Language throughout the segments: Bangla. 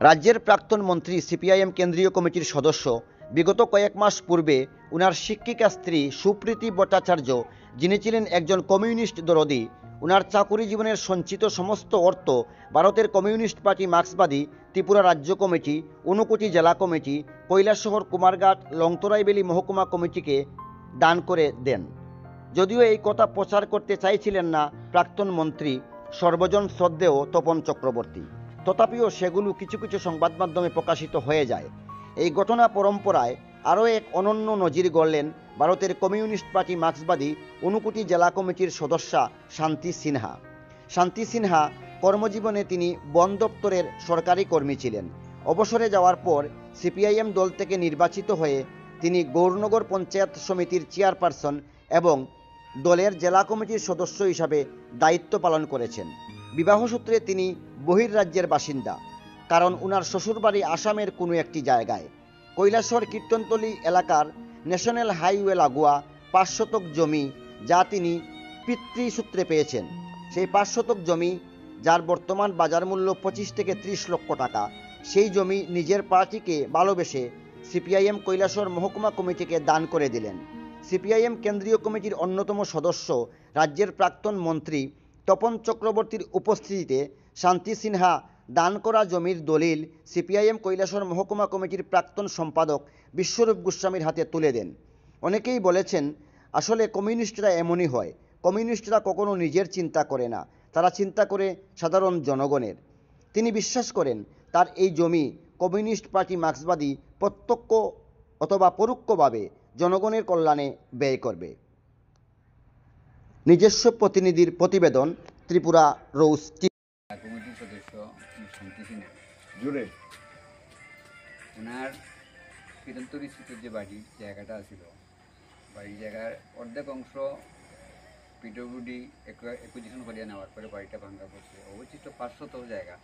রাজ্যের প্রাক্তন মন্ত্রী সিপিআইএম কেন্দ্রীয় কমিটির সদস্য বিগত কয়েক মাস পূর্বে উনার শিক্ষিকা স্ত্রী সুপ্রীতি ভট্টাচার্য, যিনি ছিলেন একজন কমিউনিস্ট দরদি, উনার চাকুরি জীবনের সঞ্চিত সমস্ত অর্থ ভারতের কমিউনিস্ট পার্টি মার্ক্সবাদী ত্রিপুরা রাজ্য কমিটি, ঊনকোটি জেলা কমিটি, কৈলাসহর কুমারঘাট লংতরাইবেলি মহকুমা কমিটিকে দান করে দেন। যদিও এই কথা প্রচার করতে চাইছিলেন না প্রাক্তন মন্ত্রী সর্বজন শ্রদ্ধেয় তপন চক্রবর্তী, তথাপিও সেগুলো কিছু কিছু সংবাদ মাধ্যমে প্রকাশিত হয়ে যায়। এই ঘটনা পরম্পরায় আরও এক অনন্য নজির গড়লেন ভারতের কমিউনিস্ট পার্টি মার্ক্সবাদী ঊনকোটি জেলা কমিটির সদস্যা শান্তি সিনহা। শান্তি সিনহা কর্মজীবনে তিনি বন দপ্তরের সরকারি কর্মী ছিলেন। অবসরে যাওয়ার পর সিপিআইএম দল থেকে নির্বাচিত হয়ে তিনি গৌরনগর পঞ্চায়েত সমিতির চেয়ারপারসন এবং দলের জেলা কমিটির সদস্য হিসাবে দায়িত্ব পালন করেছেন। বিবাহসূত্রে তিনি বহির্রাজ্যের বাসিন্দা, কারণ উনার শ্বশুরবাড়ি আসামের কোনো একটি জায়গায়। কৈলাসহর কীর্তনতলী এলাকার ন্যাশনাল হাইওয়ে লাগোয়া 5 শতক জমি, যা তিনি পিতৃসূত্রে পেয়েছেন। সেই 5 শতক জমি, যার বর্তমান বাজার মূল্য 25 থেকে 30 লক্ষ টাকা, সেই জমি নিজের পার্টিকে ভালোবেসে সিপিআইএম কৈলাসহর মহকুমা কমিটিকে দান করে দিলেন। সিপিআইএম কেন্দ্রীয় কমিটির অন্যতম সদস্য রাজ্যের প্রাক্তন মন্ত্রী তপন চক্রবর্তীর উপস্থিতিতে শান্তি সিনহা দান করা জমির দলিল সিপিআইএম কৈলাসহর মহকুমা কমিটির প্রাক্তন সম্পাদক বিশ্বরূপ গোস্বামীর হাতে তুলে দেন। অনেকেই বলেছেন, আসলে কমিউনিস্টরা এমনই হয়। কমিউনিস্টরা কখনো নিজের চিন্তা করে না, তারা চিন্তা করে সাধারণ জনগণের। তিনি বিশ্বাস করেন তার এই জমি কমিউনিস্ট পার্টি মার্ক্সবাদী প্রত্যক্ষ অথবা পরোক্ষভাবে জনগণের কল্যাণে ব্যয় করবে। নিজস্ব প্রতিনিধির প্রতিবেদন, ত্রিপুরা রোজ কমিটির সদস্য শান্তি সিনহা জুড়ে ওনার কীর্তনতলী স্থিত যে বাড়ির জায়গাটা ছিল, বাড়ির জায়গার অর্ধেক অংশ পিডব্লিউডি অ্যাকুইজিশন করিয়া নেওয়ার পরে বাড়িটা ভাঙ্গা করছে। অবশিষ্ট 500 জায়গা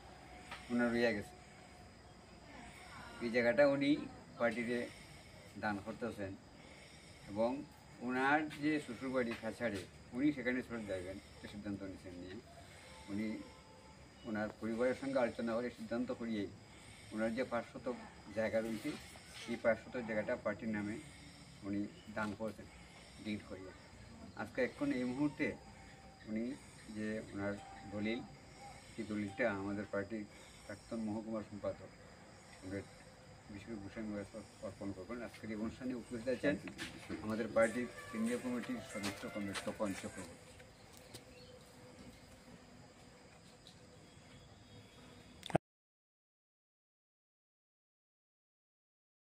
ওনার রইয়া গেছে। এই জায়গাটা উনি পার্টিতে দান করতেছেন এবং ওনার যে শ্বশুরবাড়ি খাছাড়ে উনি সেখানে চলে যাবেন সিদ্ধান্ত নিয়েছেন। নিয়ে উনি ওনার পরিবারের সঙ্গে আলোচনা করে সিদ্ধান্ত করিয়েই ওনার যে 500 জায়গা রয়েছে, এই 500 জায়গাটা পার্টির নামে উনি দান করেছেন ডিড করিয়ে। আজকে এখন এই মুহূর্তে উনি যে ওনার দলিল, এই দলিলটা আমাদের পার্টির প্রাক্তন মহকুমার সম্পাদক বিশ্বরূপ গোস্বামী অর্পণ করবেন। আজকের এই অনুষ্ঠানে উপস্থিত আছেন আমাদের পার্টির কেন্দ্রীয় কমিটির সদস্য কমিটি তপন চক্রবর্তী।